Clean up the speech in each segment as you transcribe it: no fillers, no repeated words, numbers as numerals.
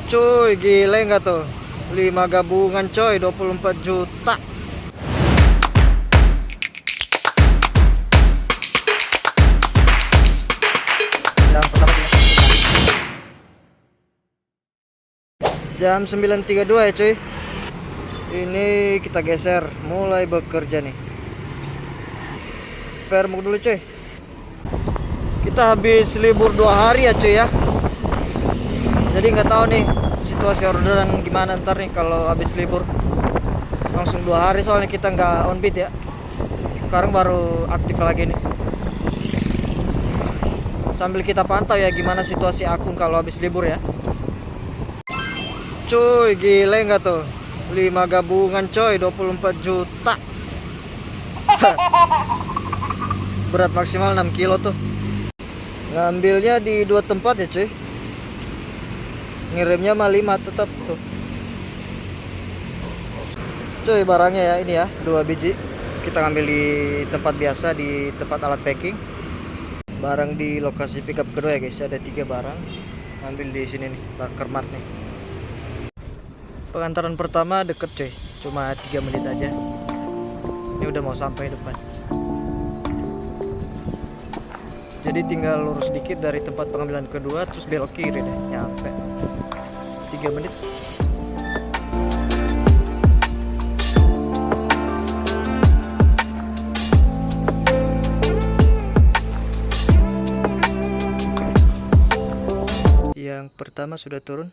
Cuy, gile nggak tuh? 5 gabungan coy, 24 juta. Yang pertama jam 9.32 ya cuy. Ini kita geser, mulai bekerja nih. Vermuk dulu cuy. Kita habis libur 2 hari ya cuy ya. Jadi nggak tahu nih situasi orderan gimana ntar nih kalau habis libur. Langsung 2 hari soalnya kita nggak on beat ya. Sekarang baru aktif lagi nih. Sambil kita pantau ya gimana situasi akun kalau habis libur ya. Cuy, gile nggak tuh? 5 gabungan coy, 24 juta. Berat maksimal 6 kilo tuh. Ngambilnya di 2 tempat ya cuy. Ngirimnya mah 5 tetap tuh. Cuy, barangnya ya ini ya, 2 biji. Kita ngambil di tempat biasa, di tempat alat packing. Barang di lokasi pickup kedua ya guys, ada 3 barang. Ngambil di sini nih, Barker Mart nih. Pengantaran pertama deket cuy, cuma 3 menit aja. Ini udah mau sampai depan. Jadi tinggal lurus dikit dari tempat pengambilan kedua, terus belok kiri deh, nyampe. 3 menit. Yang pertama sudah turun.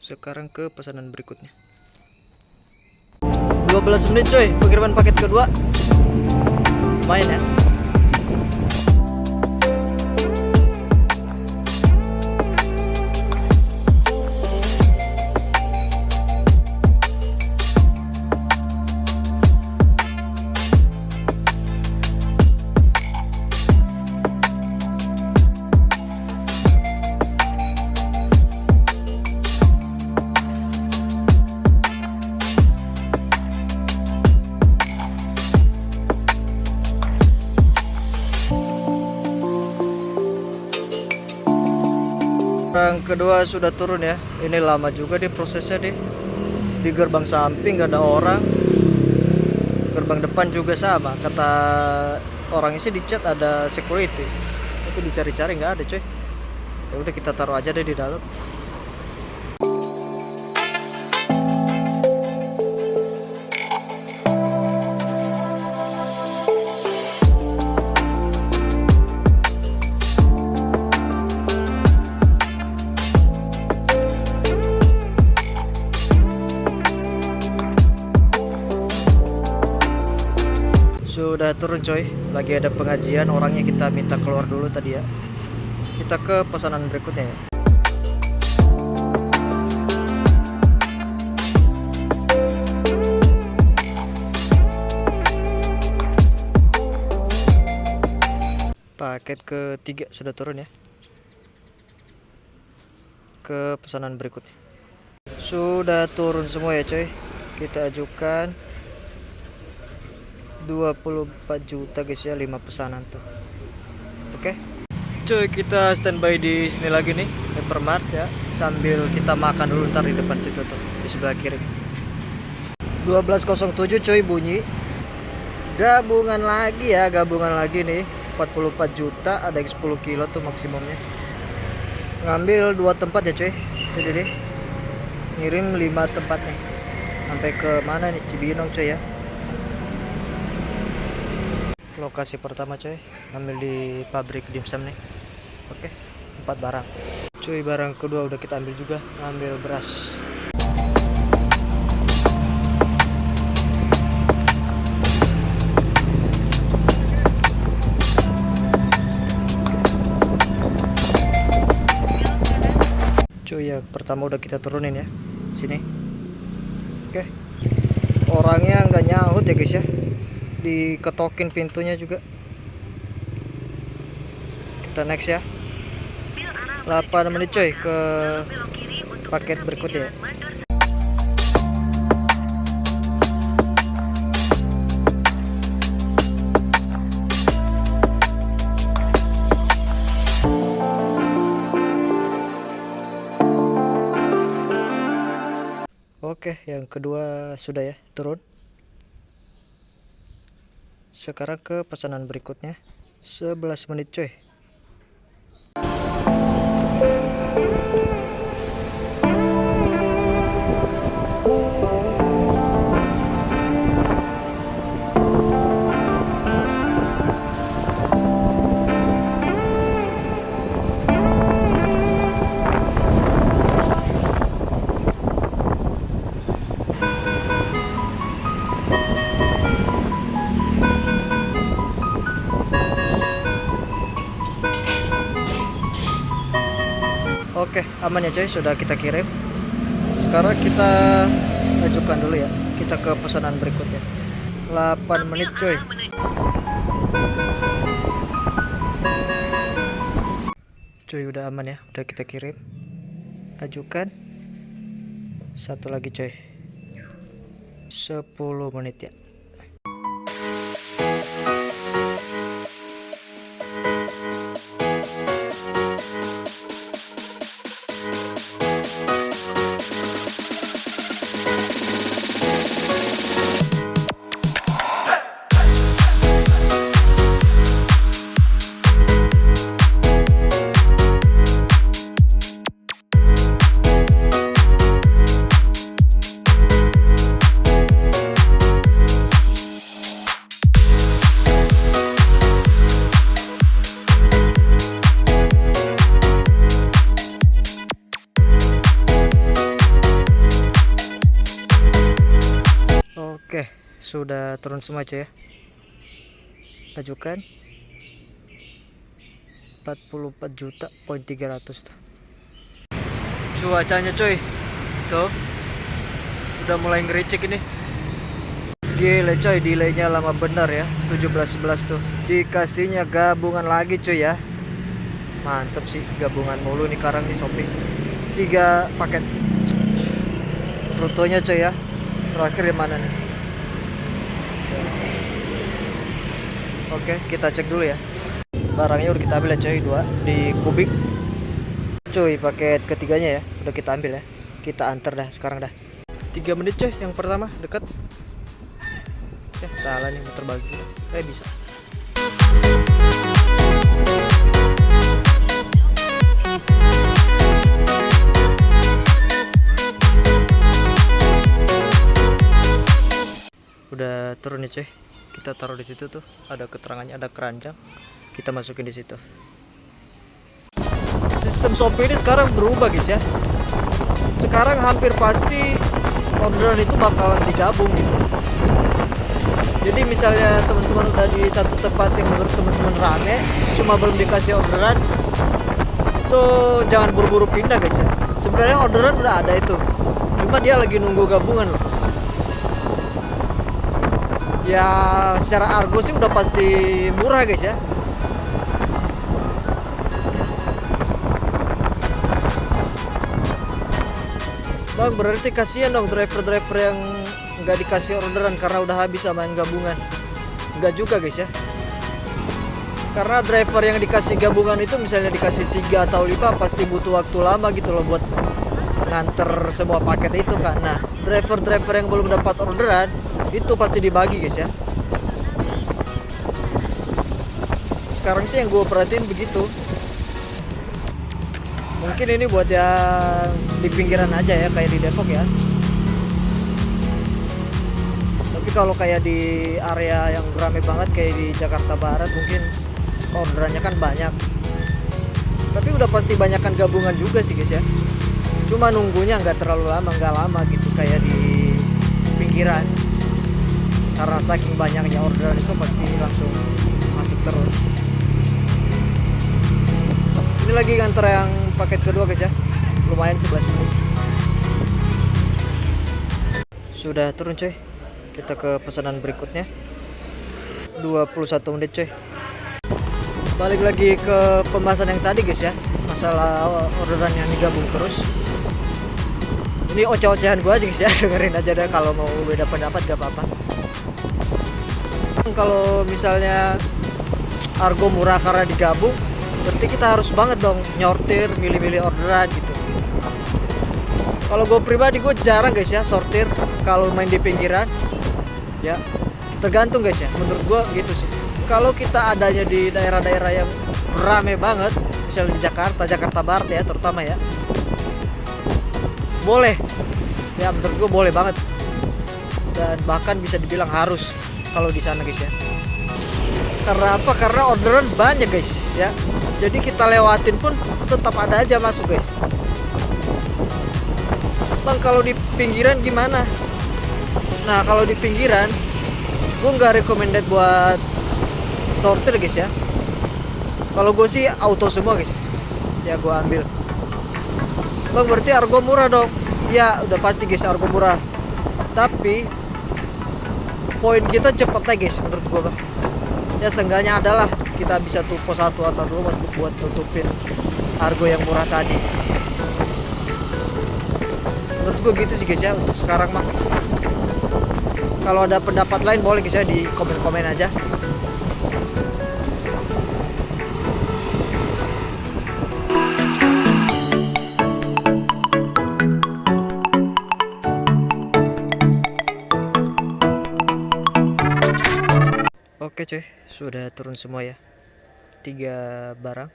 Sekarang ke pesanan berikutnya. 12 menit coy, pengiriman paket kedua. Lumayan ya. Orang kedua sudah turun ya. Ini lama juga deh prosesnya deh. Di gerbang samping nggak ada orang. Gerbang depan juga sama. Kata orangnya sih di chat ada security. Itu dicari-cari nggak ada coy. Ya udah kita taruh aja deh di dalam. Sudah turun coy, lagi ada pengajian, orangnya kita minta keluar dulu tadi ya. Kita ke pesanan berikutnya ya. Paket ketiga sudah turun ya. Ke pesanan berikutnya. Sudah turun semua ya coy. Kita ajukan 24 juta guys ya, 5 pesanan tuh. Oke. Cuy, kita standby di sini lagi nih, Hypermart ya. Sambil kita makan dulu ntar di depan situ tuh, di sebelah kiri. 12.07 cuy bunyi. Gabungan lagi ya, gabungan lagi nih. 44 juta, ada yang 10 kilo tuh maksimumnya. Ngambil 2 tempat ya cuy. Jadi deh. Ngirim 5 tempat nih. Sampai ke mana nih? Cibinong cuy ya. Lokasi pertama coy, ambil di pabrik dimsum nih. Oke, 4 barang cuy. Barang kedua udah kita ambil juga, ambil beras. Cuy, ya pertama udah kita turunin ya, sini. Oke, orangnya nggak nyaut ya guys ya, diketokin pintunya juga. Kita next ya. 8 menit coy ke paket berikutnya ya. Oke, yang kedua sudah ya turun. Sekarang ke pesanan berikutnya. 11 menit coy. Oke, aman ya coy, sudah kita kirim. Sekarang kita ajukan dulu ya. Kita ke pesanan berikutnya. 8 menit coy. Coy udah aman ya, udah kita kirim. Ajukan. Satu lagi coy. 10 menit ya. Oke, sudah turun semua coy ya. Ajukan 44 juta poin 300 tuh. Cuacanya coy. Tuh. Udah mulai ngericik ini. Gile coy, delaynya lama bener ya. 17-11 tuh. Dikasihnya gabungan lagi coy ya. Mantep sih, gabungan mulu nih sekarang nih Shopee. 3 paket. Rutenya coy ya. Terakhir di mana nih? Oke, kita cek dulu ya. Barangnya udah kita ambil ya coy, 2 di Kubik. Coy, paket ketiganya ya, udah kita ambil ya. Kita antar dah sekarang dah. 3 menit coy, yang pertama dekat. Ya, salah nih muter bagi. Bisa. Udah turun nih coy. Kita taruh di situ tuh, ada keterangannya, ada keranjang. Kita masukin di situ. Sistem Shopee ini sekarang berubah guys ya. Sekarang hampir pasti orderan itu bakalan digabung gitu. Jadi misalnya teman-teman udah di satu tempat yang menurut teman-teman rame, cuma belum dikasih orderan, itu jangan buru-buru pindah guys ya. Sebenarnya orderan udah ada itu, cuma dia lagi nunggu gabungan loh. Ya secara argo sih udah pasti murah guys ya. Bang, berarti kasihan dong driver-driver yang nggak dikasih orderan karena udah habis sama yang gabungan. Nggak juga guys ya. Karena driver yang dikasih gabungan itu misalnya dikasih 3 atau 5 pasti butuh waktu lama gitu loh buat nganter semua paket itu kan. Nah, driver-driver yang belum dapat orderan itu pasti dibagi guys ya. Sekarang sih yang gue perhatiin begitu. Mungkin ini buat yang di pinggiran aja ya, kayak di Depok ya. Tapi kalau kayak di area yang rame banget kayak di Jakarta Barat mungkin orderannya kan banyak. Tapi udah pasti banyakan gabungan juga sih guys ya. Cuma nunggunya nggak terlalu lama, nggak lama gitu kayak di pinggiran. Karena saking banyaknya orderan itu pasti langsung masuk terus. Ini lagi nganter yang paket kedua guys ya. Lumayan 11 menit. Sudah turun coy. Kita ke pesanan berikutnya. 21 menit coy. Balik lagi ke pembahasan yang tadi guys ya. Masalah orderan yang digabung terus. Ini oceh-ocehan gua aja guys ya. Dengerin aja deh, kalau mau beda pendapat gak apa-apa. Kalau misalnya argo murah karena digabung, berarti kita harus banget dong nyortir, milih-milih orderan gitu. Kalau gue pribadi gue jarang guys ya sortir kalau main di pinggiran. Ya, tergantung guys ya. Menurut gue gitu sih. Kalau kita adanya di daerah-daerah yang rame banget, misalnya di Jakarta, Jakarta Barat ya terutama ya, boleh. Ya menurut gue boleh banget. Dan bahkan bisa dibilang harus kalau di sana guys ya. Karena apa? Karena orderan banyak guys ya. Jadi kita lewatin pun tetap ada aja masuk guys. Bang, kalau di pinggiran gimana? Nah, kalau di pinggiran gue nggak recommended buat sortir guys ya. Kalau gue sih auto semua guys. Ya gue ambil. Bang, berarti argo murah dong. Ya udah pasti guys, argo murah. Tapi poin kita cepet aja guys menurut gue bang. Ya seenggaknya adalah kita bisa tupo 1 atau 2 buat tutupin argo yang murah tadi. Menurut gue gitu sih guys ya untuk sekarang mah. Kalau ada pendapat lain boleh guys ya di komen-komen aja. Oke cuy, sudah turun semua ya. 3 barang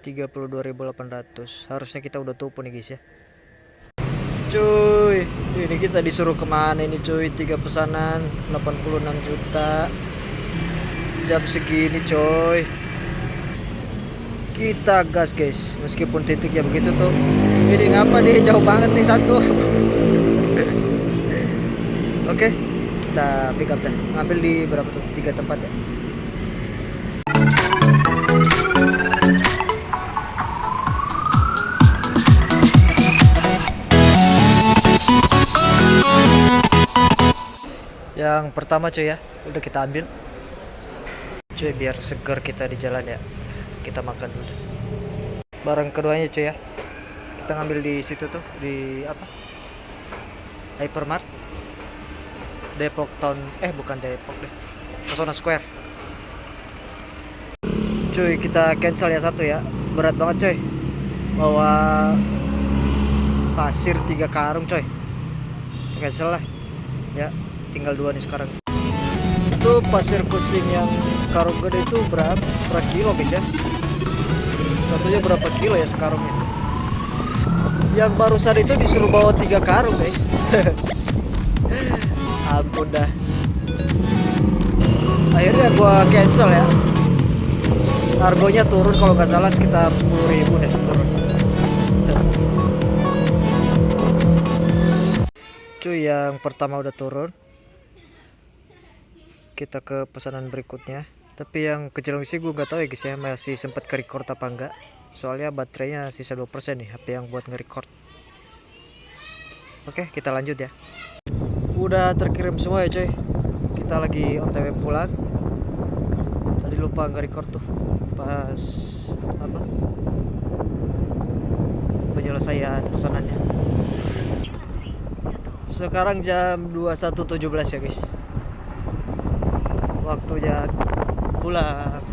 32.800. Harusnya kita udah tupu nih guys ya. Cuy, ini kita disuruh kemana ini cuy? 3 pesanan 86 juta jam segini coy. Kita gas guys, meskipun titiknya begitu tuh. Ini ngapa nih, jauh banget nih satu. Oke, kita pick up dah. Ngambil di berapa tuh? 3 tempat ya. Yang pertama cuy ya, udah kita ambil. Cuy, biar segar kita di jalan ya. Kita makan dulu. Barang keduanya cuy ya. Kita ngambil di situ tuh, di apa? Hypermart. Depok Town, bukan Depok deh. Pesona Square. Cuy, kita cancel ya satu ya. Berat banget cuy. Bawa pasir 3 karung coy. Cancel lah. Ya, tinggal 2 nih sekarang. Itu pasir kucing yang karung gede itu berapa kilo guys ya? Satunya berapa kilo ya sekarungnya? Yang barusan itu disuruh bawa 3 karung guys. Ampun dah. Akhirnya gua cancel ya. Harganya turun kalau nggak salah sekitar 10.000 deh turun. Cuy, yang pertama udah turun. Kita ke pesanan berikutnya. Tapi yang kecil sih gue nggak tahu ya guys ya, masih sempat ke record apa enggak. Soalnya baterainya sisa 2% nih HP yang buat nge-record. Oke, kita lanjut ya. Udah terkirim semua ya cuy. Kita lagi OTW pulang. Tadi lupa nge-record tuh pas apa? Penyelesaian pesanannya. Sekarang jam 21.17 ya guys. Waktunya pulang.